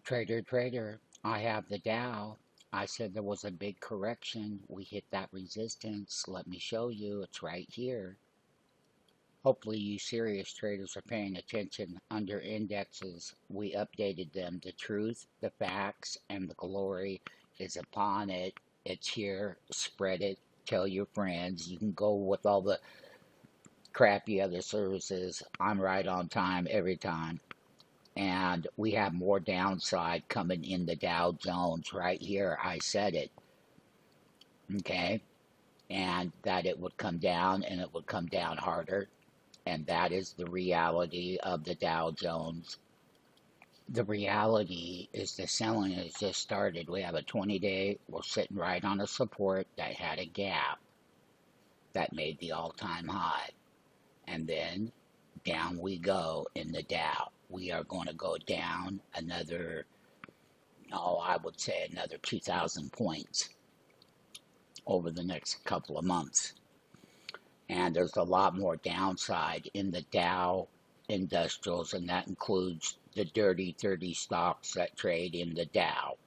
Trader, I have the Dow. I said there was a big correction. We hit that resistance. Let me show you. It's right here. Hopefully you serious traders are paying attention. Under indexes, we updated them. The truth, the facts, and the glory is upon it. It's here. Spread it. Tell your friends. You can go with all the crappy other services. I'm right on time every time. And we have more downside coming in the Dow Jones right here. I said it. Okay. And that it would come down and it would come down harder. And that is the reality of the Dow Jones. The reality is the selling has just started. We have a 20-day. We're sitting right on a support that had a gap that made the all-time high. And then down we go in the Dow. We are going to go down another, I would say another 2,000 points over the next couple of months. And there's a lot more downside in the Dow Industrials, and that includes the dirty 30 stocks that trade in the Dow.